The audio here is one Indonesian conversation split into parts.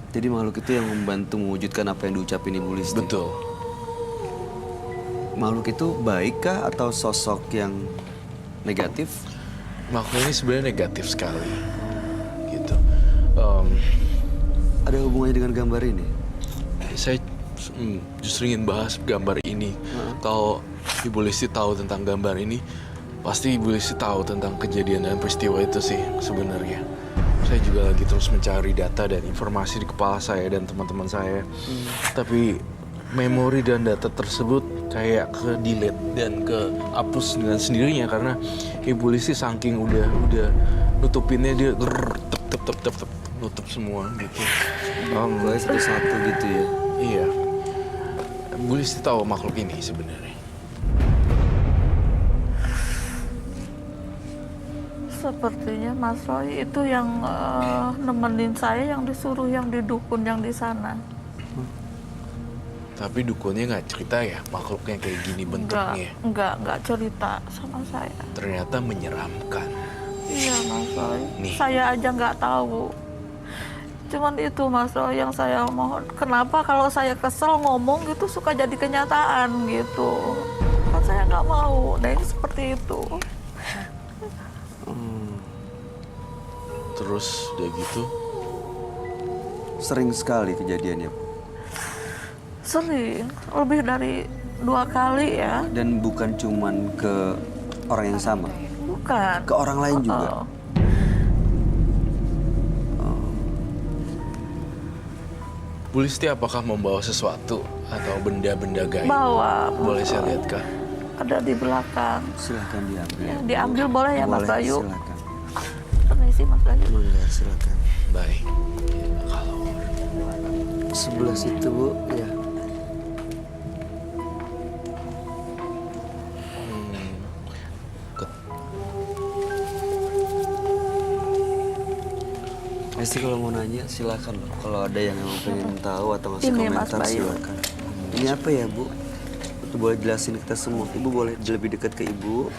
Jadi makhluk itu yang membantu mewujudkan apa yang diucapin Ibu Listi? Betul. Makhluk itu baik kah atau sosok yang negatif? Makhluk ini sebenarnya negatif sekali. Gitu. Ada hubungannya dengan gambar ini? Saya justru ingin bahas gambar ini. Kalau Ibu Listi tahu tentang gambar ini, pasti Ibu Listi tahu tentang kejadian dan peristiwa itu sih sebenarnya. Saya juga lagi terus mencari data dan informasi di kepala saya dan teman-teman saya. Tapi memori dan data tersebut kayak ke delete dan ke hapus dengan sendirinya karena Ibu Listi saking udah nutupinnya dia nutup semua gitu. Gue satu-satu gitu ya? Iya. Ibu Listi tahu makhluk ini sebenarnya. Sepertinya Mas Roy itu yang nemenin saya, yang disuruh, yang di dukun yang di sana. Tapi dukunnya nggak cerita ya makhluknya kayak gini bentuknya. Enggak cerita sama saya. Ternyata menyeramkan. Iya Mas Roy, Nih. saya aja nggak tahu. Cuman itu Mas Roy yang saya mohon, kenapa kalau saya kesel ngomong gitu suka jadi kenyataan gitu. Kan saya nggak mau, yang seperti itu. Terus udah gitu, Sering sekali kejadiannya, Bu. Sering, lebih dari 2 kali ya. Dan bukan cuman ke orang yang sama, Bukan. ke orang lain juga. Bu Listi apakah membawa sesuatu atau benda-benda gaib? Bawa. Boleh saya lihat kah? Ada di belakang. Silahkan diambil. Ya, diambil boleh ya Mas Boleh, Bayu? silakan. Permisi Mas Bayu. Mangga, silakan. Baik. Kalau Sebelah situ, Bu. Ya. Pasti kalau mau nanya silakan loh. Kalau ada yang memang pengen tahu atau ngasih Ini, Mas komentar Bayu. silakan. Ini apa ya, Bu? Itu boleh jelasin kita semua. Ibu boleh lebih dekat ke Ibu.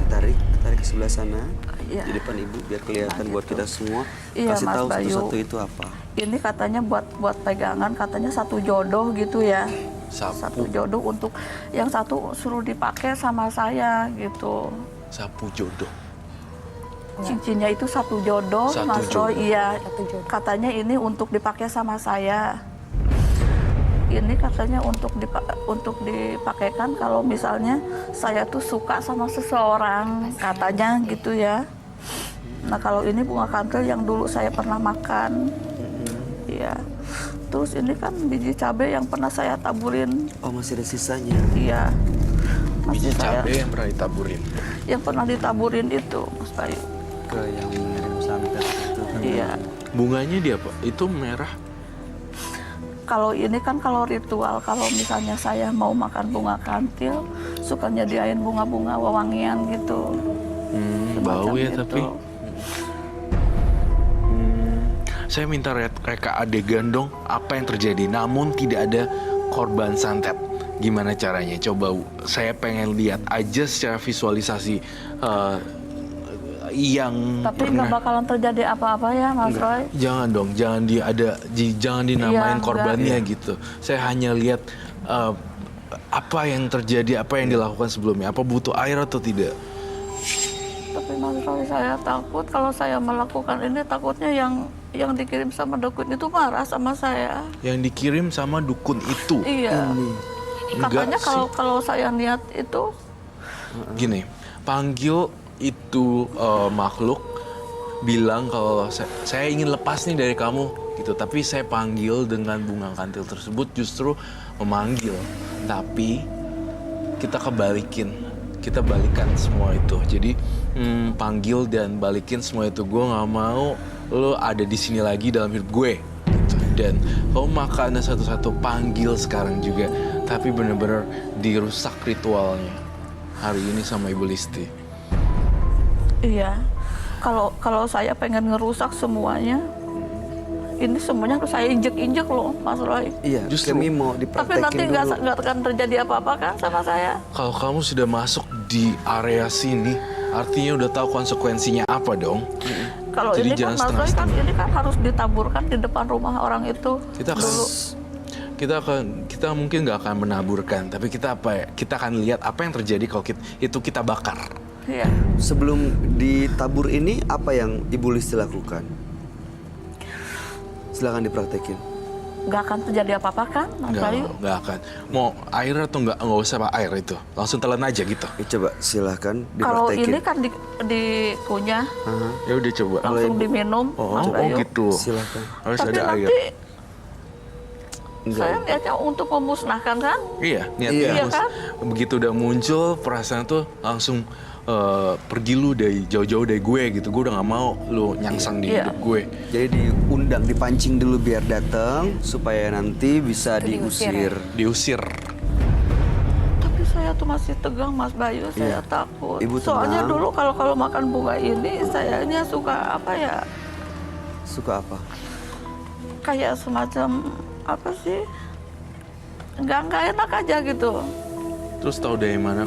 Tarik ke sebelah sana. Iya. Di depan Ibu biar kelihatan buat kita semua. Iya, Kasih Mas tahu Bayu. satu-satu itu apa. Ini katanya buat pegangan, katanya satu jodoh gitu ya. Satu sapu, jodoh untuk yang satu suruh dipakai sama saya gitu. sapu jodoh. Cincinnya itu satu jodoh, Satu Mas jodoh. Roy. Iya, Satu jodoh. katanya ini untuk dipakai sama saya. Ini katanya untuk dipakaikan kalau misalnya saya tuh suka sama seseorang, katanya gitu ya. Nah kalau ini bunga kantil yang dulu saya pernah makan, iya. Terus ini kan biji cabai yang pernah saya taburin, Oh, masih ada sisanya. iya. Biji Masih saya cabai yang pernah ditaburin. yang pernah ditaburin itu, Mas Bayu. Ke yang mengirim santet itu kan. Iya. Bunganya dia apa? Itu merah. Kalau ini kan kalau ritual, kalau misalnya saya mau makan bunga kantil, suka nyediain bunga-bunga wewangian gitu. Bau Semacam ya itu. tapi. Saya minta reka adegan dong apa yang terjadi. Namun tidak ada korban santet. Gimana caranya? Coba saya pengen lihat aja secara visualisasi yang Tapi nggak bakalan terjadi apa-apa ya, Mas Roy. Jangan dong, jangan dinamain Iya, korbannya gitu. Saya hanya lihat apa yang terjadi, apa yang dilakukan sebelumnya. Apa butuh air atau tidak? Tapi Mas Roy, saya takut kalau saya melakukan ini, takutnya yang dikirim sama dukun itu marah sama saya. Yang dikirim sama dukun itu. Iya. Enggak Katanya sih. kalau saya niat itu, Gini, panggil itu makhluk, bilang kalau saya ingin lepas nih dari kamu gitu. Tapi saya panggil dengan bunga kantil tersebut justru memanggil. Tapi kita balikan semua itu. Jadi panggil dan balikin semua itu. Gue nggak mau lo ada di sini lagi dalam hidup gue. Gitu. Dan lo makannya satu-satu, panggil sekarang juga. Tapi bener-bener dirusak ritualnya hari ini sama Ibu Listi. iya. Kalau saya pengen ngerusak semuanya, ini semuanya harus saya injek-injek loh, Mas Roy. Iya, Justru. kami mau Tapi dipraktekin nanti dulu. nggak akan terjadi apa-apa kan sama saya. Kalau kamu sudah masuk di area sini, artinya udah tahu konsekuensinya apa dong. Kalau Jadi ini kan jangan Mas Roy kan setengah-setengah. ini kan harus ditaburkan di depan rumah orang itu Kita akan dulu. kita mungkin nggak akan menaburkan, tapi kita akan lihat apa yang terjadi kalau kita bakar. Iya. Sebelum ditabur ini, apa yang Ibu Listi lakukan? Silakan dipraktekin. Nggak akan terjadi apa-apa kan, Mas Bayu? Nggak akan. Mau air atau nggak usah pak air itu, langsung telan aja gitu. Coba silakan Kalau dipraktekin. ini kan dikunyah, Aha, Ya udah coba. langsung diminum, Mas Bayu. Gitu. silakan. Harus Tapi ada air. nanti Enggak. saya niatnya untuk memusnahkan kan? Iya, Iya. Iya kan? Begitu udah muncul perasaan tuh langsung pergi lu dari jauh-jauh dari gue gitu. Gue udah nggak mau lu nyangsang di Iya. hidup gue. Jadi diundang, dipancing dulu biar datang supaya nanti bisa Diusir, diusir. Diusir. Tapi saya tuh masih tegang, Mas Bayu. Saya Iya. takut. Ibu Soalnya tenang. dulu kalau makan bunga ini, sayanya suka apa ya? Suka apa? Kayak semacam apa sih? Nggak enak aja gitu. Terus tahu dari mana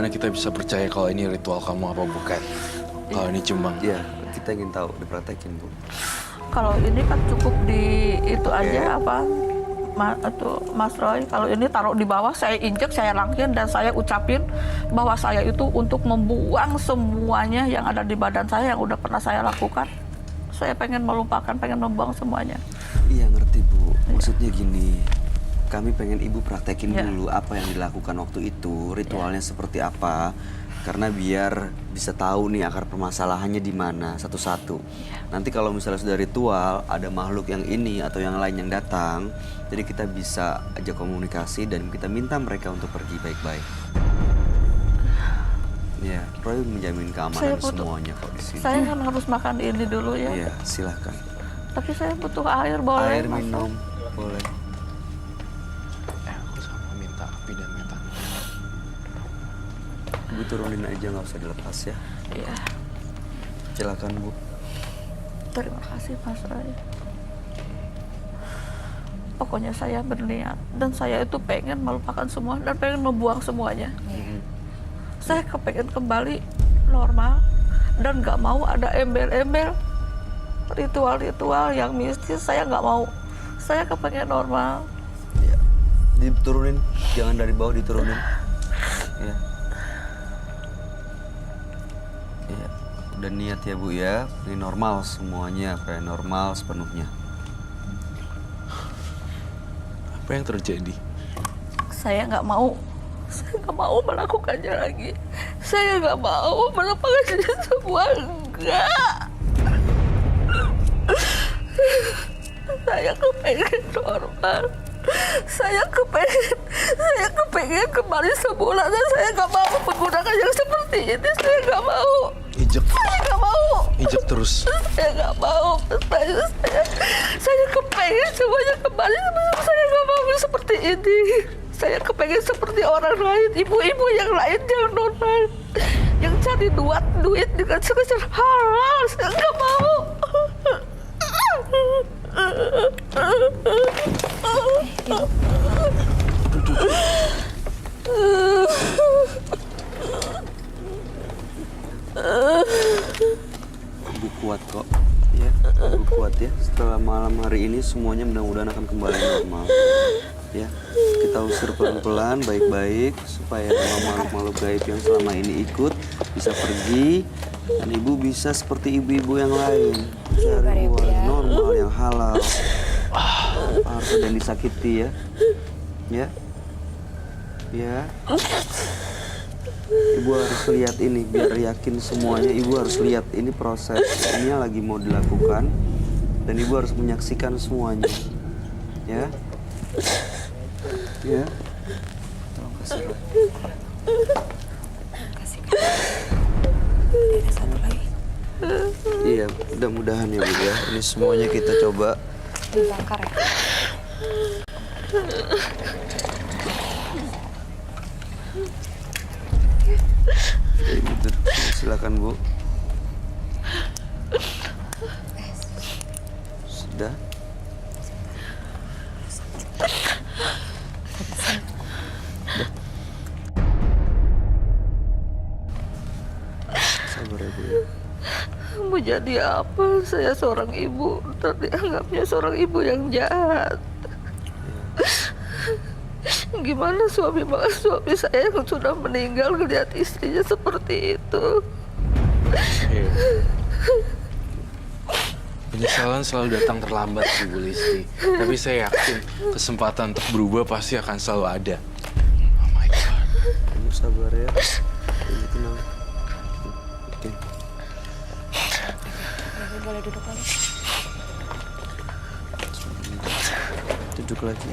kita bisa percaya kalau ini ritual kamu apa bukan? Kalau ini cuma Iya, kita ingin tahu, dipraktekin Bu. Kalau ini kan cukup di itu Oke. aja apa? Mas Roy, kalau ini taruh di bawah, saya injek, saya rangkin dan saya ucapin bahwa saya itu untuk membuang semuanya yang ada di badan saya yang udah pernah saya lakukan. Saya pengen melupakan, pengen membuang semuanya. Iya ngerti Bu, maksudnya gini, kami pengen Ibu praktekin Ya. dulu apa yang dilakukan waktu itu, ritualnya seperti apa, karena biar bisa tahu nih akar permasalahannya di mana satu-satu. Nanti kalau misalnya sudah ritual, ada makhluk yang ini atau yang lain yang datang, jadi kita bisa ajak komunikasi dan kita minta mereka untuk pergi baik-baik. Ya, Roy menjamin keamanan semuanya kok di sini. Saya kan harus makan ini dulu ya. Iya, silahkan. Tapi saya butuh air, boleh? Air Mas Roy? minum, boleh. aku sama minta api dan metan. Ibu turunin aja, nggak usah dilepas ya. Iya. Silakan Bu. Terima kasih Mas Roy. Pokoknya saya berniat dan saya itu pengen melupakan semua dan pengen membuang semuanya. Saya kepengen kembali normal dan nggak mau ada embel-embel ritual-ritual yang mistis. Saya nggak mau. Saya kepengen normal. Ya. Diturunin, jangan dari bawah diturunin. Ya. Ya. Udah niat ya Bu ya. Ini normal semuanya, kayak normal sepenuhnya. Apa yang terjadi? Saya nggak mau. Saya nggak mau melakukannya lagi. Saya nggak mau melakukannya semua. Enggak. Saya kepengen normal. Saya kepengen kembali semula dan saya nggak mau menggunakan yang seperti ini. Saya nggak mau. Injek, Saya nggak mau. injek terus. Saya nggak mau. Saya kepengen semuanya kembali. Saya nggak mau seperti ini. Saya kepengen seperti orang lain, ibu-ibu yang lain yang normal, yang cari duit dengan sekedar halal. Saya nggak mau. Ibu kuat kok. Ya, Ibu kuat ya. Setelah malam hari ini semuanya mudah-mudahan akan kembali normal. Ya, kita usir pelan-pelan, baik-baik supaya makhluk-makhluk gaib yang selama ini ikut bisa pergi dan Ibu bisa seperti ibu-ibu yang lain, cari uang yang normal, yang halal. Harus ada yang disakiti ya, ya, ya. Ibu harus lihat ini biar yakin semuanya. Ibu harus lihat ini proses ini yang lagi mau dilakukan dan Ibu harus menyaksikan semuanya, ya. Ya. Tolong kasih Roy. Kasih Kak. Ada satu lagi. Iya, mudah-mudahan ya Bu ya. Ini semuanya kita coba. Dibakar ya. Kayak gitu. Silakan Bu. Udah. Sabar ya Bu ya. Mau jadi apa? Saya seorang ibu, dianggapnya seorang ibu yang jahat. Gimana suami saya yang sudah meninggal ngeliat istrinya seperti itu? Iya. Penyesalan selalu datang terlambat sih Bu Listi. Tapi saya yakin kesempatan untuk berubah pasti akan selalu ada. Oh my God. Kamu sabar ya. Ini tenang. Oke. Ibu boleh duduk lagi. Duduk lagi.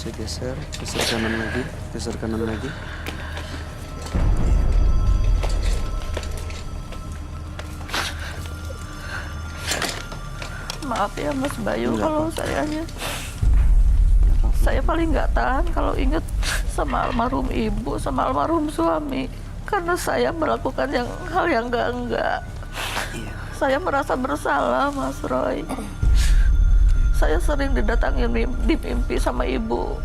Geser, geser kanan lagi, geser kanan lagi. Maaf ya Mas Bayu, Enggak kalau saya paling nggak tahan kalau inget sama almarhum ibu, sama almarhum suami. Karena saya melakukan hal yang enggak. Iya. Saya merasa bersalah, Mas Roy. Saya sering didatangin di mimpi sama ibu.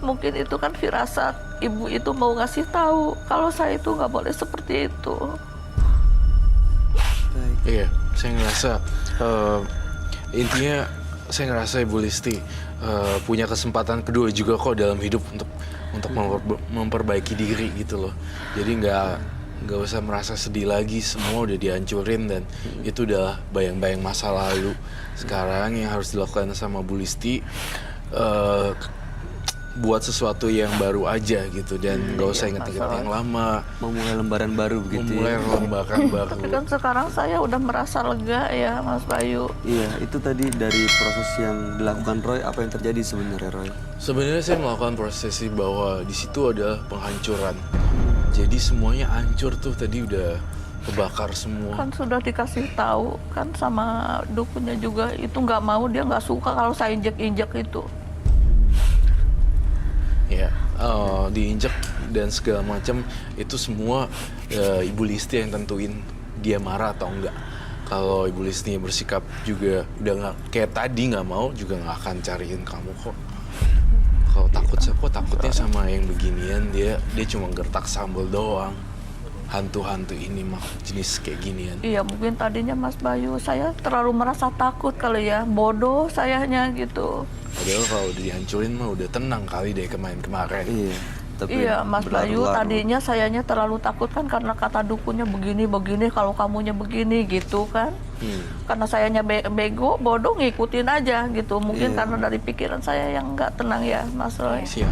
Mungkin itu kan firasat. Ibu itu mau ngasih tahu kalau saya itu nggak boleh seperti itu. Baik. Iya, saya ngerasa intinya saya ngerasa Ibu Listi punya kesempatan kedua juga kok dalam hidup untuk memperbaiki diri gitu loh. Jadi nggak usah merasa sedih lagi, semua udah dihancurin dan itu udah bayang-bayang masa lalu. Sekarang yang harus dilakukan sama Bu Listi buat sesuatu yang baru aja gitu dan nggak usah inget-inget yang lama. Memulai lembaran baru begitu Memulai ya. lembaran baru. Tapi kan sekarang saya udah merasa lega ya, Mas Bayu. Iya, itu tadi dari proses yang dilakukan Roy, apa yang terjadi sebenarnya Roy? Sebenarnya saya melakukan prosesi bahwa di situ ada penghancuran. Jadi semuanya hancur tuh tadi udah kebakar semua. Kan sudah dikasih tahu kan sama dukunnya juga, itu nggak mau, dia nggak suka kalau saya injek-injek itu. Ya, diinjek dan segala macam itu semua Ibu Listi yang tentuin dia marah atau enggak. Kalau Ibu Listi bersikap juga udah nggak kayak tadi nggak mau, juga nggak akan cariin kamu kok. Kalau takut kok takutnya sama yang beginian, dia cuma gertak sambal doang. Hantu-hantu ini mah jenis kayak ginian. Iya, mungkin tadinya Mas Bayu saya terlalu merasa takut kali ya, bodoh sayanya gitu. Padahal kalau udah dihancurin mah udah tenang kali deh kemarin. Iya. Tapi Iya, Mas Bayu, berlarut-larut. tadinya sayanya terlalu takut kan karena kata dukunnya begini, kalau kamunya begini gitu kan. Karena sayanya bego, bodoh, ngikutin aja gitu. Mungkin Iya. karena dari pikiran saya yang nggak tenang ya, Mas Roy. Siap.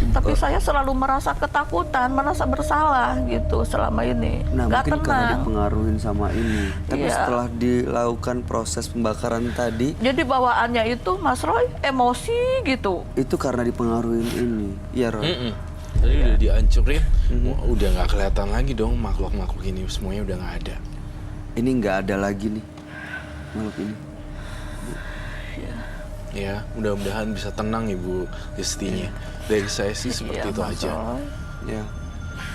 Tapi saya selalu merasa ketakutan, merasa bersalah gitu selama ini. Nah, Nggak mungkin karena tenang. dipengaruhin sama ini. Tapi Iya. setelah dilakukan proses pembakaran tadi, Jadi bawaannya itu, Mas Roy, emosi gitu. itu karena dipengaruhin ini. Iya, Roy. Tadi udah dihancurin, udah nggak kelihatan lagi dong makhluk-makhluk ini, semuanya udah nggak ada. Ini nggak ada lagi nih makhluk ini. Ya, mudah-mudahan bisa tenang Ibu Listinya. Dari saya sih seperti Iya, itu Mas aja. Roy. Ya.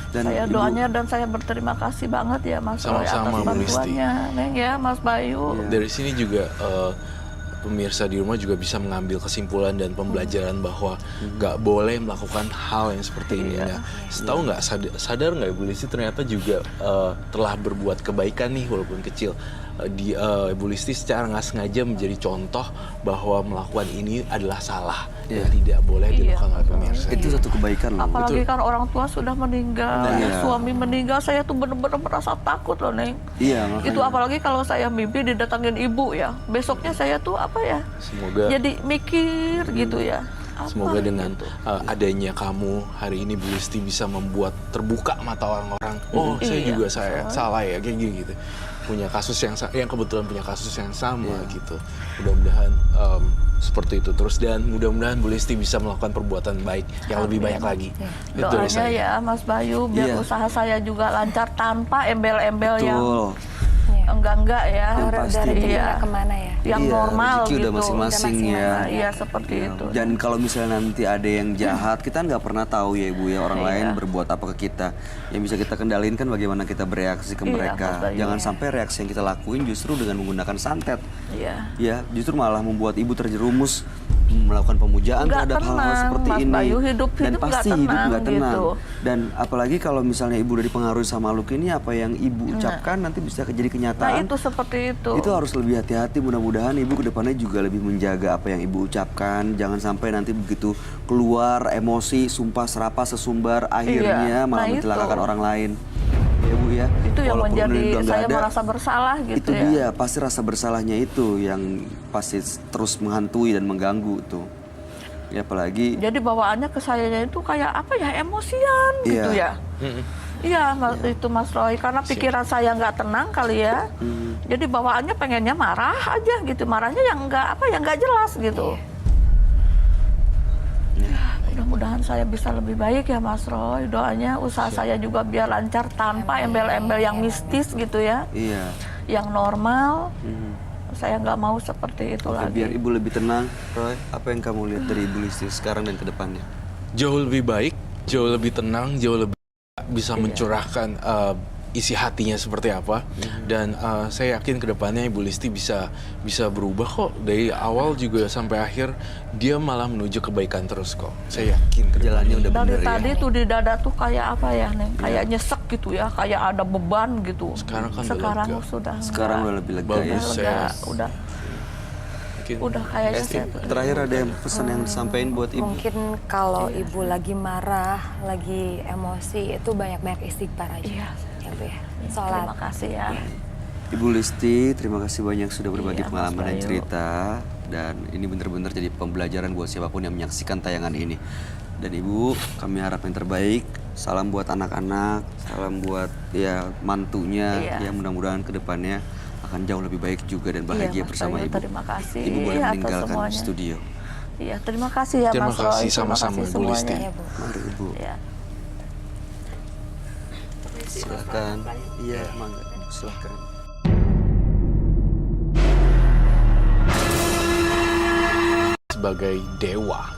Dan Saya Ibu- doanya dan saya berterima kasih banget ya Mas Roy atas Sama-sama, Bu Listi. bantuannya, Neng ya, Mas Bayu. Iya. Dari sini juga pemirsa di rumah juga bisa mengambil kesimpulan dan pembelajaran bahwa nggak boleh melakukan hal yang seperti ini. Iya. Nah, setahu nggak sadar nggak Ibu Listi ternyata juga telah berbuat kebaikan nih walaupun kecil. Ibu Listi secara nggak sengaja menjadi contoh bahwa melakukan ini adalah salah dan Iya. tidak boleh Iya, dilakukan oleh betul. pemirsa. Itu satu kebaikan loh. Apalagi Betul. kan orang tua sudah meninggal, Nah, ya, iya. suami meninggal, saya tuh bener-bener merasa takut loh, Neng. Iya, makanya. Itu apalagi kalau saya mimpi didatangin ibu ya, besoknya saya tuh apa ya, Semoga jadi mikir gitu ya. Apa Semoga dengan gitu. adanya kamu hari ini Bu Listi bisa membuat terbuka mata orang-orang. Oh, saya Iya, juga salah ya kayak gitu. Punya kasus yang kebetulan punya kasus yang sama gitu. Mudah-mudahan seperti itu terus dan mudah-mudahan Bu Listi bisa melakukan perbuatan baik yang lebih banyak lagi. Itu dari Doanya saya. ya Mas Bayu, biar Iya. usaha saya juga lancar tanpa embel-embel yang Betul. Iya. enggak ya. Yang pasti. Dari Iya. nggak kemana ya? yang Iya, normal rezeki gitu. udah masing-masing ya. Iya seperti itu. Dan kalau misalnya nanti ada yang jahat, kita nggak pernah tahu ya Ibu ya, orang lain berbuat apa ke kita. Yang bisa kita kendalin kan bagaimana kita bereaksi ke Iya, mereka. Mas Bayu. Jangan sampai reaksi yang kita lakuin justru dengan menggunakan santet. Iya. Ya, justru malah membuat Ibu terjerumus melakukan pemujaan Nggak terhadap hal-hal tenang, seperti Mas ini. Bayu, hidup Dan nggak pasti hidup tenang nggak tenang. gitu. Dan apalagi kalau misalnya Ibu udah dipengaruhi sama makhluk ini, apa yang Ibu ucapkan nanti bisa jadi Nah kenyataan. itu seperti itu. Itu harus lebih hati-hati, mudah-mudahan Ibu kedepannya juga lebih menjaga apa yang Ibu ucapkan. Jangan sampai nanti begitu keluar emosi, sumpah serapah sesumbar, akhirnya Iya, malah nah mencelakakan itu. orang lain. Ya Bu ya. Itu yang Walaupun menjadi udah nggak saya ada, merasa bersalah gitu itu ya. dia, pasti rasa bersalahnya itu yang pasti terus menghantui dan mengganggu tuh. Ya apalagi Jadi bawaannya ke sayanya itu kayak apa ya, emosian gitu Iya. ya. Iya, itu Mas Roy, karena pikiran saya nggak tenang kali ya. Jadi bawaannya pengennya marah aja gitu, marahnya yang nggak jelas gitu. Ya, mudah-mudahan saya bisa lebih baik ya Mas Roy. Doanya usaha saya juga biar lancar tanpa embel-embel yang mistis gitu ya, iya. yang normal. Saya nggak mau seperti itu Oke, lagi. biar Ibu lebih tenang, Roy, apa yang kamu lihat dari Ibu Listi sekarang dan ke depannya? Jauh lebih baik, jauh lebih tenang, jauh lebih bisa mencurahkan isi hatinya seperti apa. Dan saya yakin kedepannya Ibu Listi bisa berubah kok. Dari awal juga sampai akhir dia malah menuju kebaikan terus kok. Saya yakin Jalannya udah Dari bener tadi ya. tuh di dada tuh kayak apa ya, Neng? Kayak nyesek gitu ya, kayak ada beban gitu. Sekarang kan udah Sekarang lega. sudah Sekarang enggak. udah lebih lega Bagus. ya. udah Mungkin udah kayaknya Esti, saya terakhir ada yang pesan yang disampaikan buat Ibu? Mungkin kalau ibu lagi marah, lagi emosi, itu banyak-banyak istighfar aja. Iya. Ya, Bu ya. terima Sholat. kasih ya. Ibu Listi, terima kasih banyak sudah berbagi Iya, Mas pengalaman dan Bayu. cerita. Dan ini benar-benar jadi pembelajaran buat siapapun yang menyaksikan tayangan ini. Dan Ibu, kami harap yang terbaik. Salam buat anak-anak, salam buat ya mantunya. Iya. Ya mudah-mudahan ke depannya akan jauh lebih baik juga dan bahagia Mas bersama Bayu, Ibu. terima kasih Ibu boleh atas meninggalkan semuanya. studio. Iya, terima kasih ya Terima Mas Roy. kasih sama-sama, Terima kasih Bu Listi. semuanya. Ya, Bu. Mari Ibu, Ya. silakan. Iya, mangga. Silakan. sebagai dewa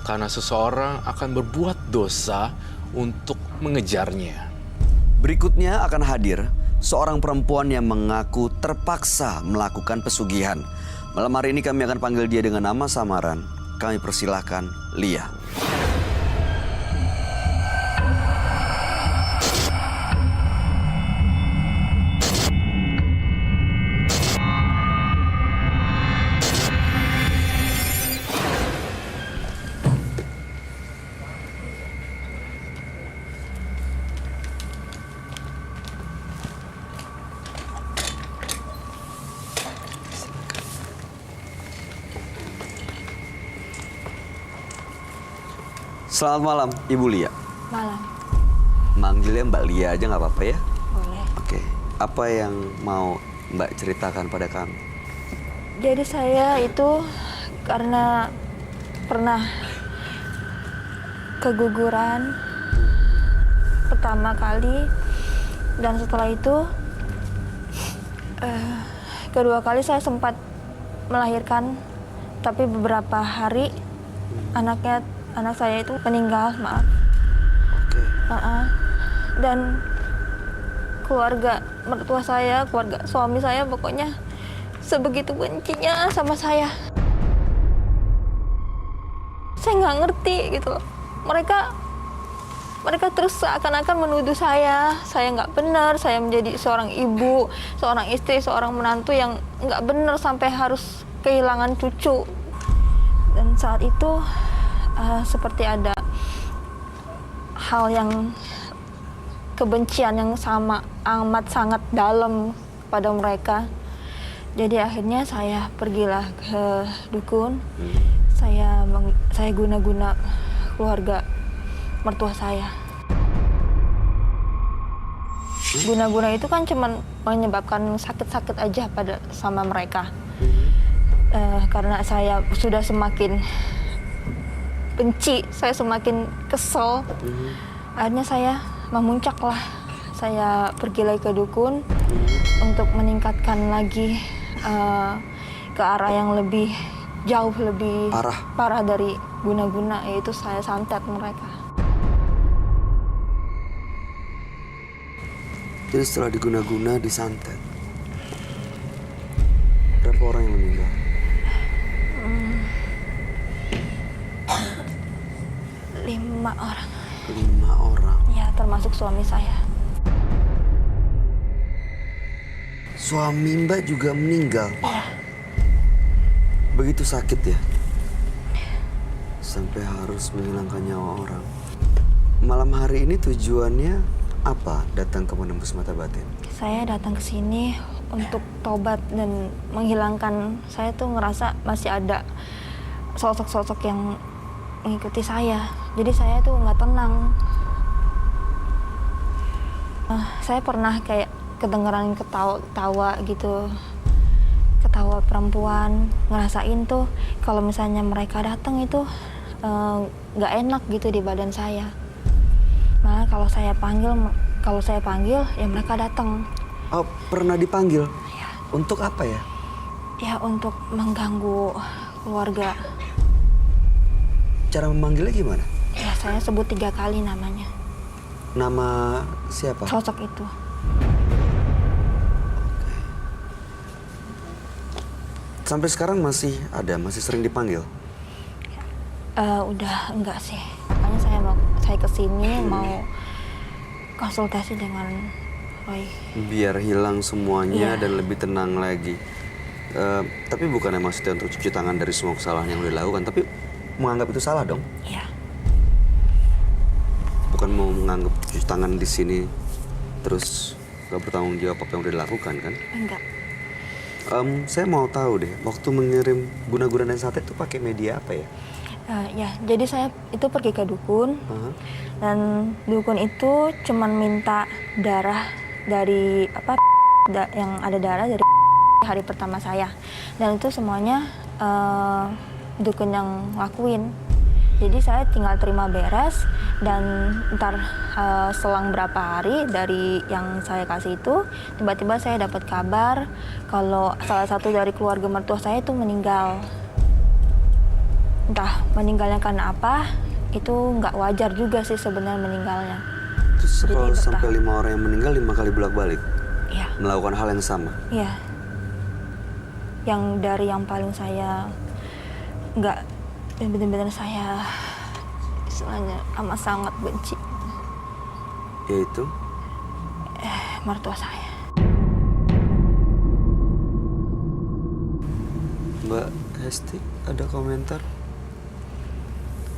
karena seseorang akan berbuat dosa untuk mengejarnya. Berikutnya akan hadir seorang perempuan yang mengaku terpaksa melakukan pesugihan. Malam hari ini kami akan panggil dia dengan nama samaran. Kami persilahkan Lia. Selamat malam, Ibu Lia. Malam. Manggilnya Mbak Lia aja nggak apa-apa ya? Boleh. Oke, apa yang mau Mbak ceritakan pada kami? Jadi saya itu karena pernah keguguran pertama kali, dan setelah itu kedua kali saya sempat melahirkan, tapi beberapa hari anak saya itu meninggal, maaf. Oke. Dan keluarga mertua saya, keluarga suami saya pokoknya sebegitu bencinya sama saya. Saya nggak ngerti gitu loh. Mereka terus seakan-akan menuduh saya nggak benar, saya menjadi seorang ibu, seorang istri, seorang menantu yang nggak benar sampai harus kehilangan cucu. Dan saat itu seperti ada hal yang kebencian yang sama amat sangat dalam pada mereka. Jadi akhirnya saya pergilah ke dukun. Saya guna-guna keluarga mertua saya. Guna-guna itu kan cuma menyebabkan sakit-sakit aja sama mereka. Karena saya sudah semakin benci, saya semakin kesel. Akhirnya saya memuncaklah. Saya pergi lagi ke dukun untuk meningkatkan lagi ke arah yang lebih jauh lebih Parah. dari guna-guna, yaitu saya santet mereka. Jadi setelah diguna-guna, disantet. Berapa orang yang meninggal? 5 orang. 5 orang. Ya, termasuk suami saya. Suami Mbak juga meninggal? Iya. Begitu sakit ya? Sampai harus menghilangkan nyawa orang. Malam hari ini tujuannya apa datang ke Menembus Mata Batin? Saya datang ke sini untuk tobat dan menghilangkan. Saya tuh ngerasa masih ada sosok-sosok yang mengikuti saya. Jadi saya tuh nggak tenang. Saya pernah kayak kedengeran ketawa gitu, ketawa perempuan. Ngerasain tuh kalau misalnya mereka datang itu nggak enak gitu di badan saya. Malah kalau saya panggil ya mereka datang. Oh, pernah dipanggil? Ya, Untuk apa ya? ya untuk mengganggu keluarga. Cara memanggilnya gimana? Ya saya sebut 3 kali namanya. Nama siapa? Sosok itu. Sampai sekarang masih ada, masih sering dipanggil? Udah enggak sih. Makanya saya kesini mau konsultasi dengan Roy. Biar hilang semuanya Iya. dan lebih tenang lagi. Tapi bukannya maksudnya untuk cuci tangan dari semua kesalahan yang udah dilakukan, tapi menganggap itu salah dong? Iya. Bukan mau menganggap cuci tangan di sini terus gak bertanggung jawab apa yang udah dilakukan kan? Enggak. Saya mau tahu deh, waktu mengirim guna-guna dan santet itu pakai media apa ya? Ya, jadi saya itu pergi ke dukun. Aha. Dan dukun itu cuman minta darah dari yang ada darah dari hari pertama saya. Dan itu semuanya dukun yang lakuin. Jadi saya tinggal terima beres dan ntar selang berapa hari dari yang saya kasih itu, tiba-tiba saya dapat kabar kalau salah satu dari keluarga mertua saya itu meninggal. Entah meninggalnya karena apa, itu nggak wajar juga sih sebenarnya meninggalnya. Terus kalau Jadi sampai 5 orang yang meninggal 5 kali bolak-balik Iya, melakukan hal yang sama? iya. Yang dari yang paling saya nggak, benar-benar saya istilahnya amat sangat benci, Yaitu? mertua saya. Mbak Hesti, ada komentar?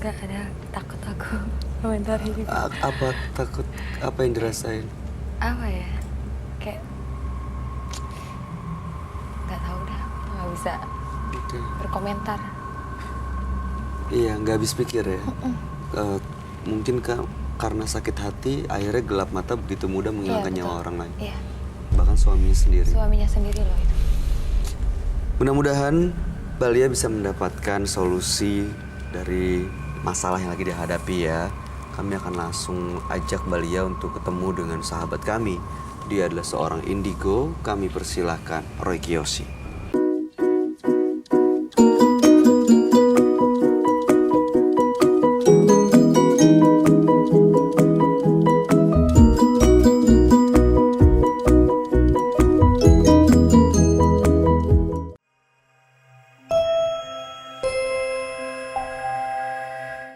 Gak ada, takut aku komentari juga. Apa takut? Apa yang dirasain? Apa ya? Kayak nggak tahu dah, nggak bisa Oke. berkomentar. Iya, nggak habis pikir ya. Mungkin karena sakit hati, akhirnya gelap mata begitu mudah menghilangkan Iya, nyawa betul. orang lain. Iya, Bahkan suaminya sendiri. suaminya sendiri loh itu. Mudah-mudahan Balia bisa mendapatkan solusi dari masalah yang lagi dihadapi ya. Kami akan langsung ajak Balia untuk ketemu dengan sahabat kami. Dia adalah seorang indigo. Kami persilahkan Roy Kiyoshi.